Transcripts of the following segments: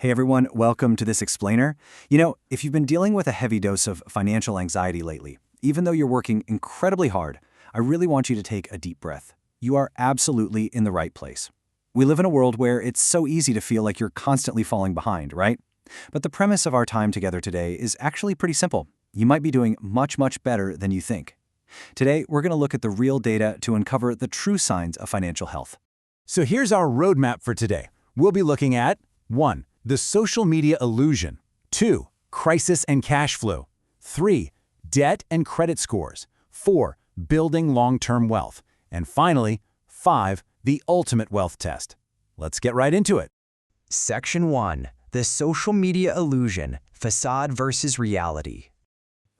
Hey everyone, welcome to this explainer. If you've been dealing with a heavy dose of financial anxiety lately, even though you're working incredibly hard, I really want you to take a deep breath. You are absolutely in the right place. We live in a world where it's so easy to feel like you're constantly falling behind, right? But the premise of our time together today is actually pretty simple. You might be doing much, much better than you think. Today, we're going to look at the real data to uncover the true signs of financial health. So here's our roadmap for today. We'll be looking at 1. The social media illusion. 2. Crisis and cash flow. 3. Debt and credit scores. 4. Building long-term wealth. And finally, 5. The ultimate wealth test. Let's get right into it. Section 1. The social media illusion, facade versus reality.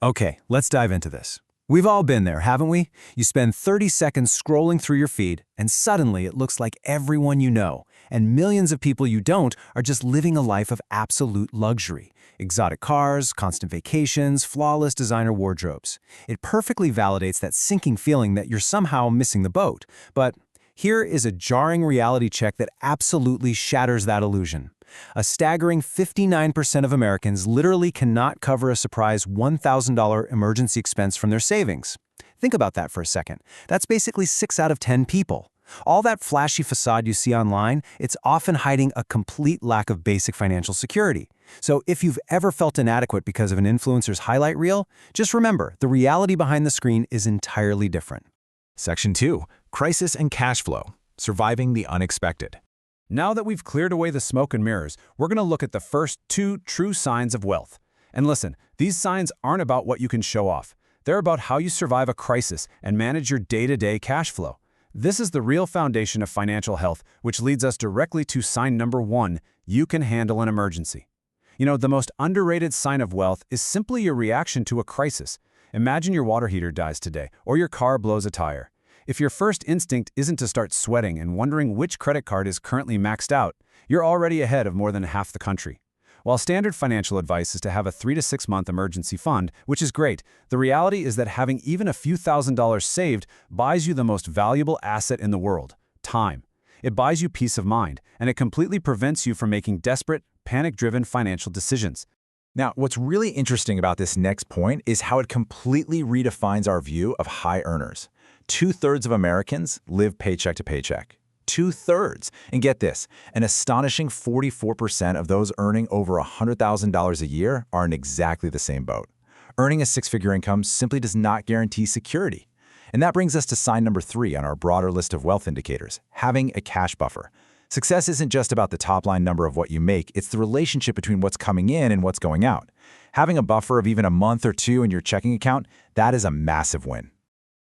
Okay, let's dive into this. We've all been there, haven't we? You spend 30 seconds scrolling through your feed, and suddenly it looks like everyone you know, and millions of people you don't, are just living a life of absolute luxury. Exotic cars, constant vacations, flawless designer wardrobes. It perfectly validates that sinking feeling that you're somehow missing the boat. But here is a jarring reality check that absolutely shatters that illusion. A staggering 59% of Americans literally cannot cover a surprise $1,000 emergency expense from their savings. Think about that for a second. That's basically 6 out of 10 people. All that flashy facade you see online, it's often hiding a complete lack of basic financial security. So if you've ever felt inadequate because of an influencer's highlight reel, just remember, the reality behind the screen is entirely different. Section 2. Crisis and cash flow. Surviving the unexpected. Now that we've cleared away the smoke and mirrors, we're going to look at the first 2 true signs of wealth. And listen, these signs aren't about what you can show off. They're about how you survive a crisis and manage your day-to-day cash flow. This is the real foundation of financial health, which leads us directly to sign number 1, you can handle an emergency. The most underrated sign of wealth is simply your reaction to a crisis. Imagine your water heater dies today, or your car blows a tire. If your first instinct isn't to start sweating and wondering which credit card is currently maxed out, you're already ahead of more than half the country. While standard financial advice is to have a 3 to 6 month emergency fund, which is great, the reality is that having even a few $1,000s saved buys you the most valuable asset in the world, time. It buys you peace of mind, and it completely prevents you from making desperate, panic-driven financial decisions. Now, what's really interesting about this next point is how it completely redefines our view of high earners. 2/3 of Americans live paycheck to paycheck. 2/3. And get this, an astonishing 44% of those earning over $100,000 a year are in exactly the same boat. Earning a 6-figure income simply does not guarantee security. And that brings us to sign number 3 on our broader list of wealth indicators, having a cash buffer. Success isn't just about the top-line number of what you make, it's the relationship between what's coming in and what's going out. Having a buffer of even a month or 2 in your checking account, that is a massive win.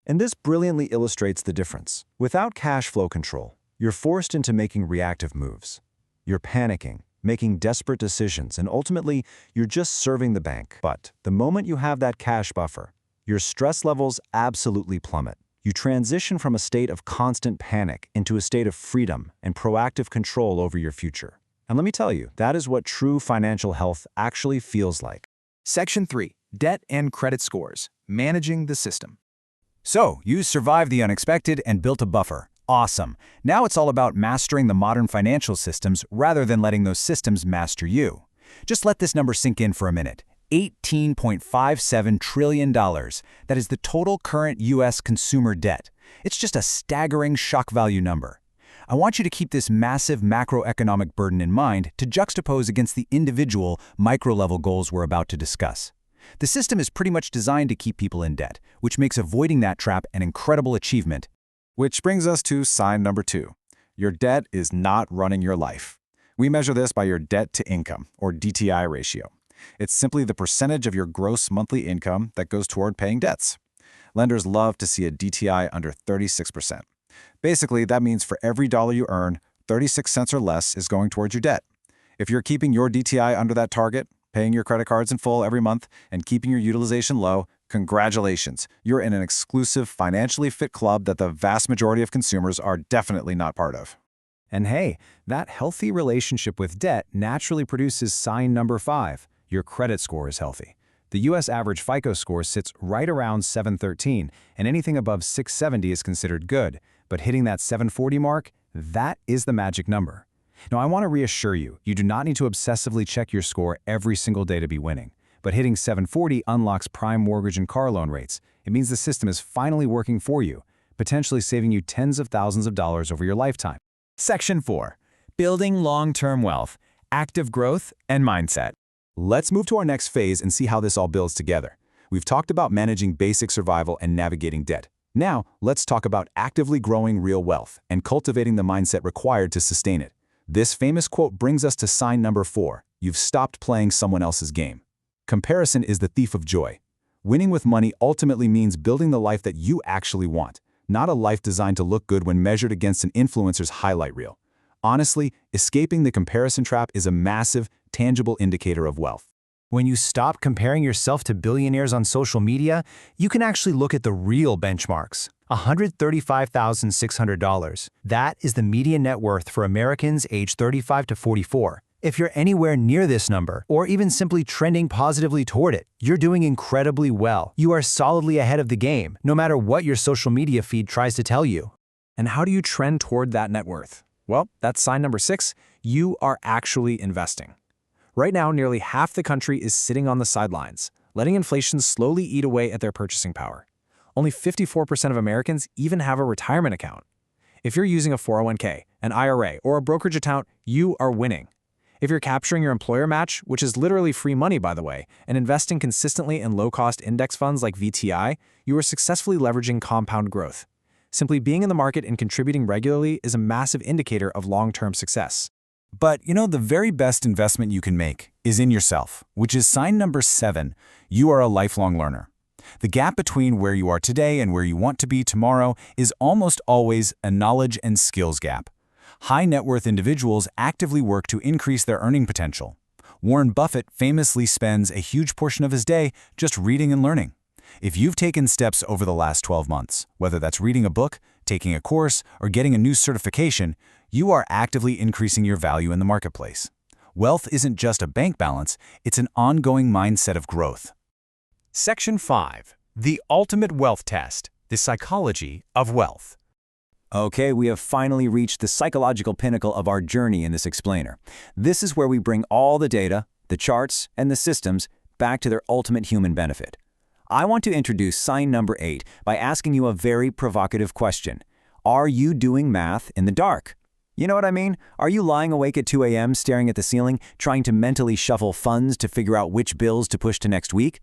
And this brilliantly illustrates the difference. Without cash flow control, you're forced into making reactive moves. You're panicking, making desperate decisions, and ultimately, you're just serving the bank. But the moment you have that cash buffer, your stress levels absolutely plummet. You transition from a state of constant panic into a state of freedom and proactive control over your future. And let me tell you, that is what true financial health actually feels like. Section 3. Debt and credit scores. Managing the system. So, you survived the unexpected and built a buffer. Awesome. Now it's all about mastering the modern financial systems rather than letting those systems master you. Just let this number sink in for a minute. $18.57 trillion. That is the total current U.S. consumer debt. It's just a staggering shock value number. I want you to keep this massive macroeconomic burden in mind to juxtapose against the individual micro-level goals we're about to discuss. The system is pretty much designed to keep people in debt, which makes avoiding that trap an incredible achievement. Which brings us to sign number 2. Your debt is not running your life. We measure this by your debt to income, or DTI ratio. It's simply the percentage of your gross monthly income that goes toward paying debts. Lenders love to see a DTI under 36%. Basically, that means for every dollar you earn, 36 cents or less is going towards your debt. If you're keeping your DTI under that target, paying your credit cards in full every month, and keeping your utilization low, congratulations, you're in an exclusive financially fit club that the vast majority of consumers are definitely not part of. And hey, that healthy relationship with debt naturally produces sign number 5. Your credit score is healthy. The U.S. average FICO score sits right around 713, and anything above 670 is considered good. But hitting that 740 mark, that is the magic number. Now, I want to reassure you, you do not need to obsessively check your score every single day to be winning. But hitting 740 unlocks prime mortgage and car loan rates. It means the system is finally working for you, potentially saving you tens of thousands of dollars over your lifetime. Section 4. Building long-term wealth, active growth, and mindset. Let's move to our next phase and see how this all builds together. We've talked about managing basic survival and navigating debt. Now, let's talk about actively growing real wealth and cultivating the mindset required to sustain it. This famous quote brings us to sign number 4. You've stopped playing someone else's game. Comparison is the thief of joy. Winning with money ultimately means building the life that you actually want, not a life designed to look good when measured against an influencer's highlight reel. Honestly, escaping the comparison trap is a massive, tangible indicator of wealth. When you stop comparing yourself to billionaires on social media, you can actually look at the real benchmarks. $135,600. That is the median net worth for Americans aged 35 to 44. If you're anywhere near this number, or even simply trending positively toward it, you're doing incredibly well. You are solidly ahead of the game, no matter what your social media feed tries to tell you. And how do you trend toward that net worth? Well, that's sign number 6. You are actually investing. Right now, nearly half the country is sitting on the sidelines, letting inflation slowly eat away at their purchasing power. Only 54% of Americans even have a retirement account. If you're using a 401k, an IRA, or a brokerage account, you are winning. If you're capturing your employer match, which is literally free money by the way, and investing consistently in low-cost index funds like VTI, you are successfully leveraging compound growth. Simply being in the market and contributing regularly is a massive indicator of long-term success. But the very best investment you can make is in yourself, which is sign number 7. You are a lifelong learner. The gap between where you are today and where you want to be tomorrow is almost always a knowledge and skills gap. High net worth individuals actively work to increase their earning potential. Warren Buffett famously spends a huge portion of his day just reading and learning. If you've taken steps over the last 12 months, whether that's reading a book, taking a course, or getting a new certification, you are actively increasing your value in the marketplace. Wealth isn't just a bank balance, it's an ongoing mindset of growth. Section 5. The Ultimate Wealth Test, the Psychology of Wealth. Okay, we have finally reached the psychological pinnacle of our journey in this explainer. This is where we bring all the data, the charts, and the systems back to their ultimate human benefit. I want to introduce sign number 8 by asking you a very provocative question. Are you doing math in the dark? You know what I mean? Are you lying awake at 2 a.m. staring at the ceiling, trying to mentally shuffle funds to figure out which bills to push to next week?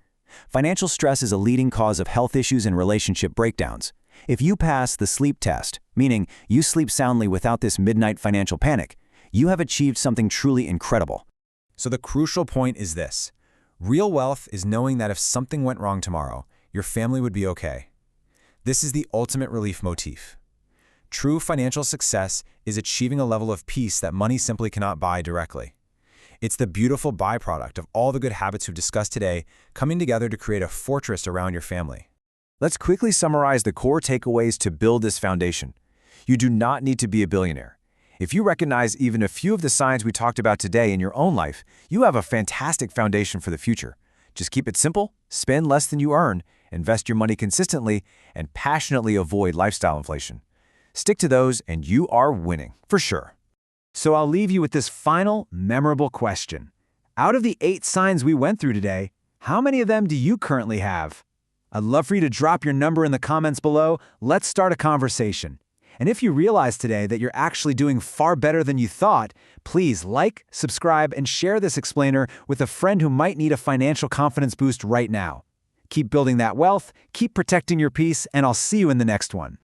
Financial stress is a leading cause of health issues and relationship breakdowns. If you pass the sleep test, meaning you sleep soundly without this midnight financial panic, you have achieved something truly incredible. So the crucial point is this. Real wealth is knowing that if something went wrong tomorrow, your family would be okay. This is the ultimate relief motif. True financial success is achieving a level of peace that money simply cannot buy directly. It's the beautiful byproduct of all the good habits we've discussed today coming together to create a fortress around your family. Let's quickly summarize the core takeaways to build this foundation. You do not need to be a billionaire. If you recognize even a few of the signs we talked about today in your own life, you have a fantastic foundation for the future. Just keep it simple, spend less than you earn, invest your money consistently, and passionately avoid lifestyle inflation. Stick to those and you are winning, for sure. So I'll leave you with this final, memorable question. Out of the 8 signs we went through today, how many of them do you currently have? I'd love for you to drop your number in the comments below. Let's start a conversation. And if you realize today that you're actually doing far better than you thought, please like, subscribe, and share this explainer with a friend who might need a financial confidence boost right now. Keep building that wealth, keep protecting your peace, and I'll see you in the next one.